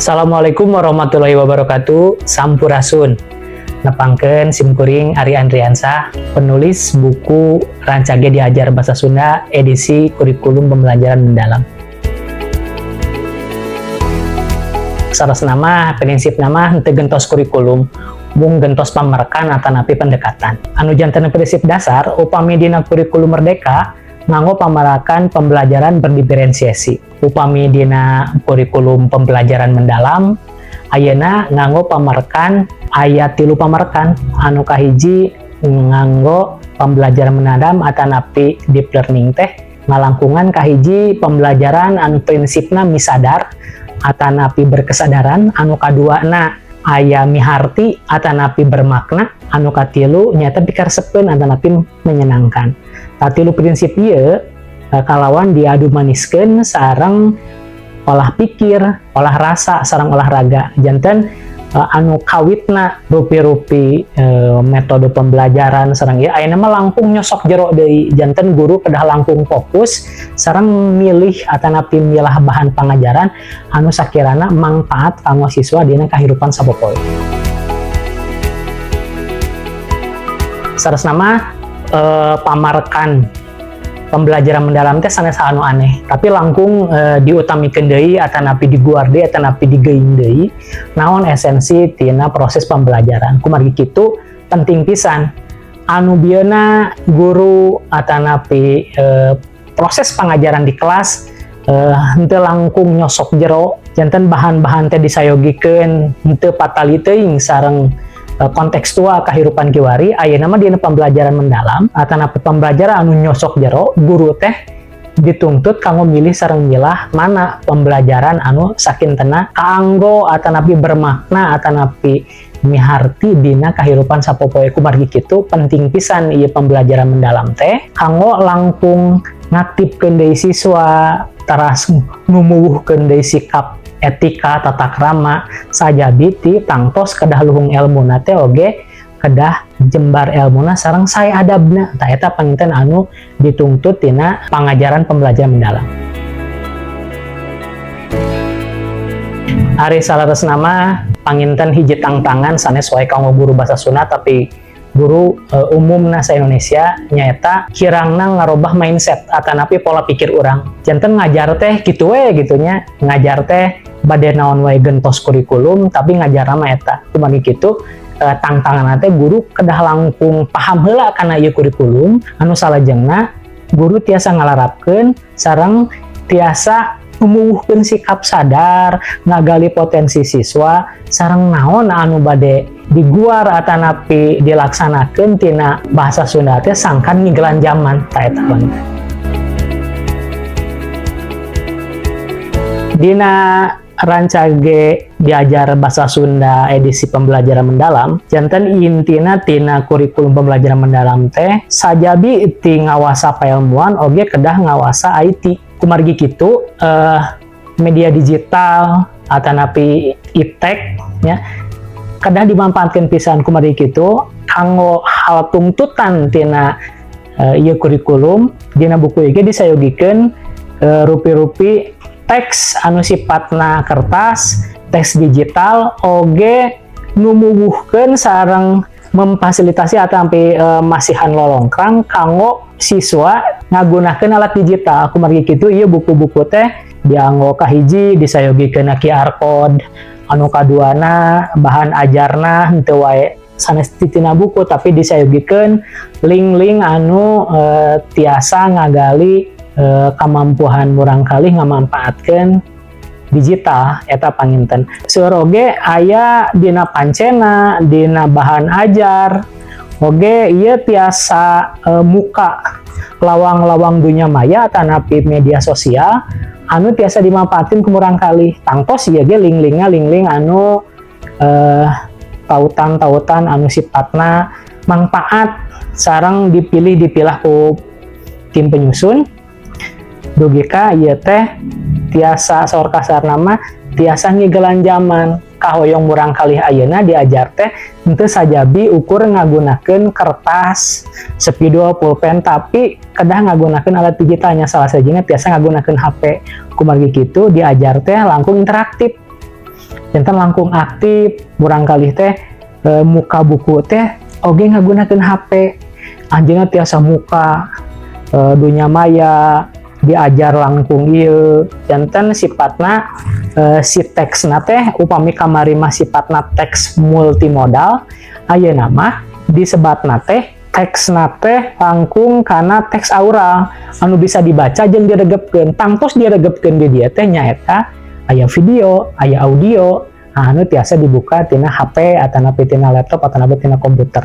Assalamualaikum warahmatullahi wabarakatuh. Sampurasun. Nepangkeun simkuring Ari Andriansah, penulis buku Rancage Diajar Basa Sunda edisi kurikulum pembelajaran mendalam. Saras nama, prinsip nama henteu gentos kurikulum, mung gentos pamerkan atanapi pendekatan. Anu janten prinsip dasar upami dina kurikulum merdeka nganggo pamerakan pembelajaran berdiferensiasi. Upami dina kurikulum pembelajaran mendalam ayeuna nganggo pamerkan aya 3 pamerkan. Anu kahiji nganggo pembelajaran mendalam atanapi deep learning teh ngalangkungan kahiji pembelajaran anu prinsipna misadar atanapi berkesadaran. Anu kaduana aya miharti atanapi bermakna. Anu katilu nyata pikaresepkeun atanapi menyenangkan. Tatilu prinsip ieu kalawan diadu maniskeun sareng olah pikir, olah rasa, sareng olahraga. Janten anu kawitna rupi-rupi metode pembelajaran sareng ieu ayeuna mah langkung nyosok jero deui. Janten guru kedah langkung fokus sareng milih atanapi milah bahan pangajaran anu sakirana mangpaat kanggo siswa dina kahirupan sapopoe. Saresna mah pamarkan pembelajaran mendalam teh sanes anu aneh, tapi langkung diutamikeun deui atanapi diguar deui atanapi digeuing deui naon esensi tina proses pembelajaran. Kumargi kitu penting pisan anu bieuna guru atanapi proses pengajaran di kelas henteu langkung nyosok jero, janten bahan-bahan teh disayogikeun henteu patali teuing sareng kontekstual kahirupan kiwari. Ayeuna mah dina pembelajaran mendalam atanapi pembelajaran anu nyosok jero, guru teh dituntut kanggo milih sareng milah mana pembelajaran anu sakintena kanggo atanapi bermakna atanapi miharti dina kahirupan sapopoe. Kumargi kitu penting pisan ieu pembelajaran mendalam teh kanggo langkung ngaktipkeun deui siswa taras numuwuhkeun deui sikap etika tata krama sajabi ti tangtos kedah luhung elmuna teh oge kedah jembar elmuna sareng sae adabna. Tah eta panginten anu dituntut tina pangajaran pembelajaran mendalam. Ari salaresna mah panginten hiji tangtangan sanes wae kanggo guru basa Sunda tapi guru umumna sa Indonesia nyaeta kirangna ngarobah mindset atanapi pola pikir urang. Janten ngajar teh kitu we gitunya, ngajar teh bade naon wae gentos kurikulum tapi ngajarna mah eta. Kumaha kitu tangtangan teh guru kedah langkung paham heula kana ieu kurikulum anu salajengna guru tiasa ngalarapkeun sareng tiasa numuwuhkeun sikap sadar ngagali potensi siswa sareng naon anu bade diguar atanapi dilaksanakeun tina bahasa Sunda teh sangkan ngigelan zaman. Ta eta dina Rancage Diajar Basa Sunda edisi pembelajaran mendalam janten intina tina kurikulum pembelajaran mendalam teh sajabi ti ngawasa pailmuan oge kedah ngawasa IT. Kumargi kitu media digital atanapi iptek nya kedah dimanfaatkeun pisan. Kumargi kitu kanggo hal tuntutan tina ieu kurikulum dina buku ieu disayogikeun rupi-rupi teks anu sifatna kertas, teks digital oge numuwuhkeun sareng memfasilitasi atanapi masihan lolongkrang kanggo siswa ngagunakeun alat digital. Kumargi kitu ieu buku-buku teh dianggo kahiji disayogikeun QR code, anu kaduana bahan ajarna henteu wae sanes tina buku tapi disayogikeun link-link anu tiasa ngagali kemampuan murangkalih ngamanfaatkeun digital eta panginten. Seueur oge aya dina pancena, dina bahan ajar oge ieu tiasa muka lawang-lawang dunya maya atanapi media sosial anu tiasa dimanfaatkeun ku murangkalih. Tangtos ieu ge link-linkna link-link anu tautan-tautan anu sifatna mangpaat sareng dipilah ku tim penyusun. Dugi ka ieu teh tiasa saur kasarna mah tiasa ngigelan zaman. Kahoyong murangkalih ayeuna diajar teh henteu sajabi ukur ngagunakeun kertas, spidol, pulpen tapi kedah ngagunakeun alat digitalnya salah sajina tiasa ngagunakeun HP. Kumargi kitu diajar teh langkung interaktif. jantan langkung aktif murangkalih teh muka buku teh oge ngagunakeun HP anjeunna tiasa muka dunya maya diajar langkung ieu jantan sifatna si teksna teh upami kamari mah sifatna teks multimodal ayeuna mah disebatna teh teksna teh langkung kana teks aural anu bisa dibaca jeung diregepkeun tangtos diregepkeun di dieu teh nyaeta aya video, aya audio, anu tiasa dibuka tina HP atau tina laptop atau tina komputer.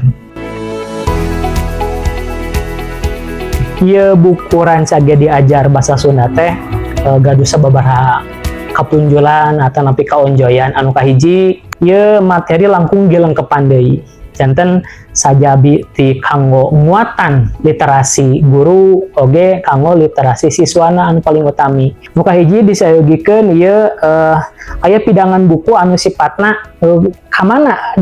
Ieu buku Rancage Diajar Basa Sunda teh gaduh sababaraha kapunjulan atau kaonjoyan anu kahiji ieu materi langkung dilengkepan deui. Janten sajabi ti kanggo nguatan literasi guru oge kanggo literasi siswana anu paling utami. Nu kahiji disayogikeun ieu aya pidangan buku anu sifatna kamana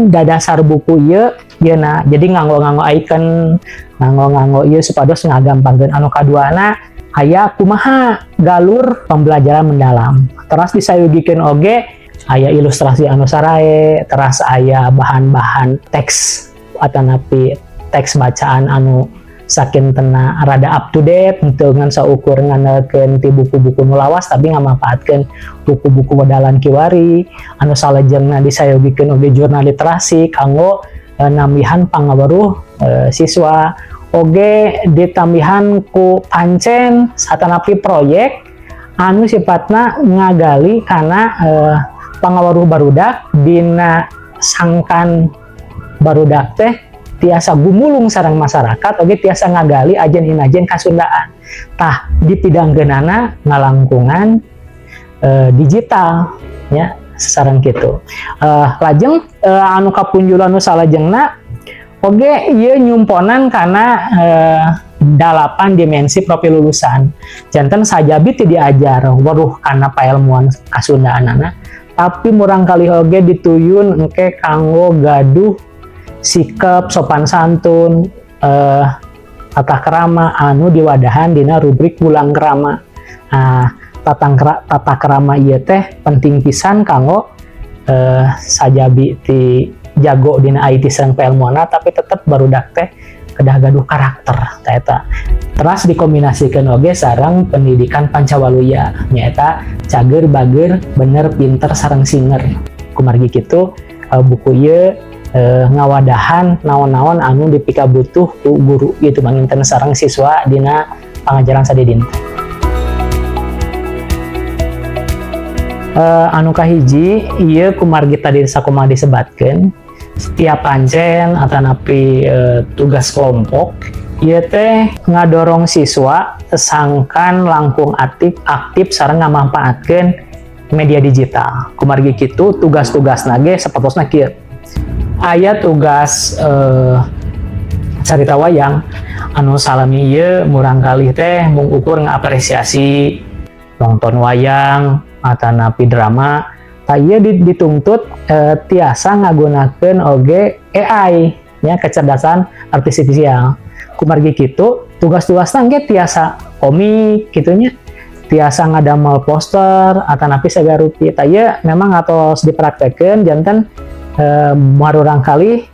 dadasar buku ieu yeuna. Jadi nganggo icon, nganggo ieu supados ngagampangkeun. Anu kaduana aya kumaha galur pembelajaran mendalam. Terus disayogikeun oge aya ilustrasi anu sarae, teras aya bahan-bahan teks atanapi teks bacaan anu sakintena rada up to date dengan saukur ngandalkeun ti buku-buku nu lawas tapi ngamanfaatkeun buku-buku modalan kiwari anu salajengna disayogikeun oge jurnal literasi kanggo nambihan pangaweruh siswa oge ditambihan ku pancen satanapi proyek anu sifatna ngagali kana pangaweruh barudak dina sangkan barudak teh tiasa gumulung sareng masyarakat oge tiasa ngagali ajen-inajen kasundaan tah dipidangkeunana ngalangkungan digital nya sareng kitu lajeng anu kapunjulan nu salajengna oge ieu nyumponan kana 8 dimensi profil lulusan janten sajabi ti diajar weruh kana pailmuan kasundaanana tapi murangkalih oge dituyun engke kanggo gaduh sikap sopan santun tata krama anu diwadahan dina rubrik bulang krama. Tata krama ieu teh penting pisan kanggo sajabi ti jago dina IT sareng pailmuanna tapi tetep barudak teh kedah gaduh karakter eta. Teras dikombinasikeun oge sareng pendidikan Pancawaluya nyaeta cager bager bener pinter sareng singer. Kumargi kitu buku ieu ngawadahan naon-naon anu dipika butuh ku guru gitu manginten sareng siswa dina pangajaran sadedina. Anu kahiji ieu kumargi tadi sakumaha disebatkeun setiap pancen atanapi tugas kelompok ieu teh ngadorong siswa sangkan langkung aktif sareng ngamanfaatkeun media digital. Kumargi kitu tugas-tugasna ge sapertosna kieu. Aya tugas carita wayang anu salami ieu murangkalih teh mengukur ngapresiasi nonton wayang atanapi drama ta ieu dituntut tiasa ngagunakeun oge AI nya kecerdasan artifisial. Kumargi kitu tugas-tugasna ge tiasa komik kitunya tiasa ngadamel poster atanapi sagarupi ta ieu memang atos dipraktekeun janten marurang kali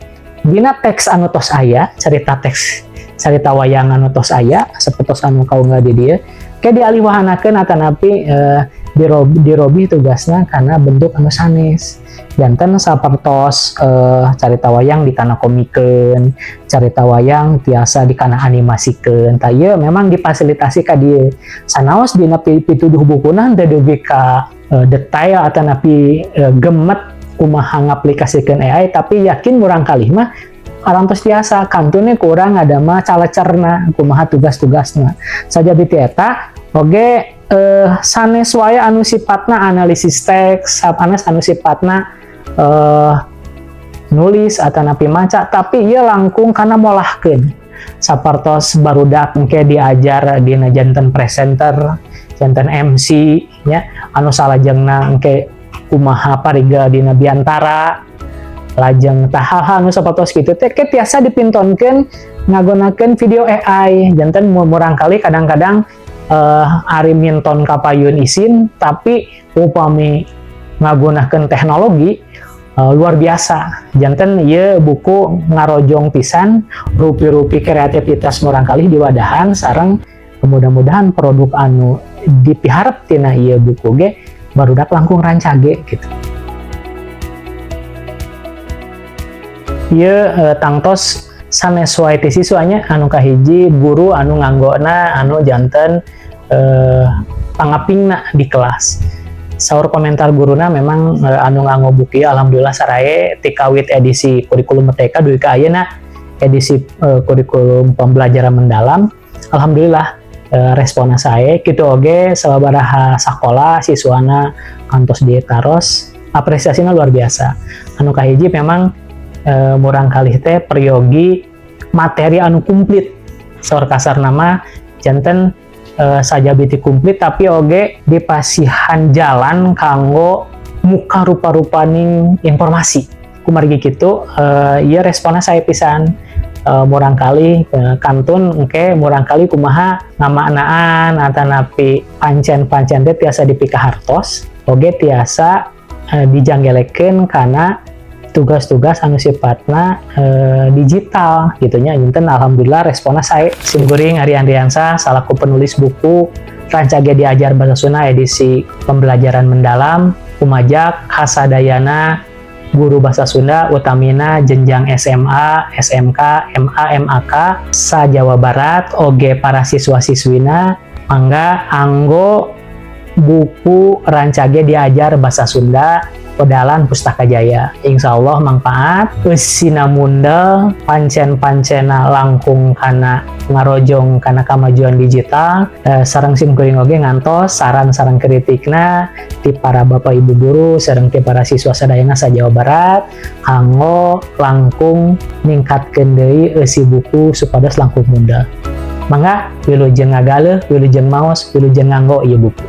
dina teks anu tos aya carita wayang anu tos aya sapertos anu kaunggah di dieu ke dialihwahanakeun atanapi dirobi tugasna karena bentuk anu sanes janten sapertos carita wayang dikana komikeun carita wayang tiasa dikana animasikeun ta ieu memang difasilitasi ka dieu sanaos dina pituduh bukuna teu dugi ka detail atanapi gemet kumaha ngaplikasikeun AI tapi yakin murang kalih mah arantos tiasa kantune kurang ada mah calecerna kumaha tugas-tugasna sajabi ti eta oge sanes wae anu sifatna analisis teks sanes anu sifatna nulis atanapi maca tapi ieu langkung kana molahkeun sapertos barudak engke diajar dina janten presenter janten MC nya anu salajengna engke kumaha pariga dina biantara lajeng tah hal-hal anu sapertos kitu teh tiasa dipintonkeun ngagunakeun video AI janten murangkali kadang-kadang ari minton ka payun isin tapi upami ngagunakeun teknologi luar biasa. Janten ieu buku ngarojong pisan rupi-rupi kreativitas murangkalih di wadahan sareng mudah-mudahan produk anu dipiharep tina ieu buku ge barudak langkung rancage gitu. Ieu tangtos sanes wae ti siswanya anu kahiji guru anu nganggona anu janten pangapingna di kelas. Saur komentar guruna memang anu nganggo buku alhamdulillah sarae ti kawit edisi kurikulum merdeka duwi ka ayeuna edisi kurikulum pembelajaran mendalam alhamdulillah respona sae kitu oge sababaraha sakola siswana kantos dietaros apresiasina luar biasa. Anu kahiji memang murangkalih teh peryogi materi anu komplit saur kasar nama janten saja biti komplit tapi oge dipasihan jalan kanggo muka rupa-rupaning informasi kumargi kitu ieu responna saya pisan murangkali kantun engke murangkali kumaha ngamaknaan atanapi pancen-pancen teh tiasa dipikahartos oge tiasa dijanggelekeun kana tugas-tugas anu sifatna digital gitunya. Janten alhamdulillah responna sae. Simkuring Ari Andriansa salaku penulis buku Rancage Diajar Basa Sunda edisi pembelajaran mendalam kumajak hasadayana guru basa Sunda utamina jenjang SMA, SMK, MA, MAK sa Jawa Barat oge para siswa-siswina mangga anggo buku Rancage Diajar Basa Sunda pedalan Pustaka Jaya. Insya Allah manfaat usina mundel pancen-pancena langkung kana ngarojong kana kamajuan digital sareng simkuring oge ngantos saran-saran kritikna ti para bapak ibu guru sareng ti para siswa sadayana sa Jawa Barat kanggo langkung ningkatkeun deui eusi buku supados langkung mundel. Mangga wilujeng ngagaleuh, wilujeng maos, wilujeng nganggo ieu buku.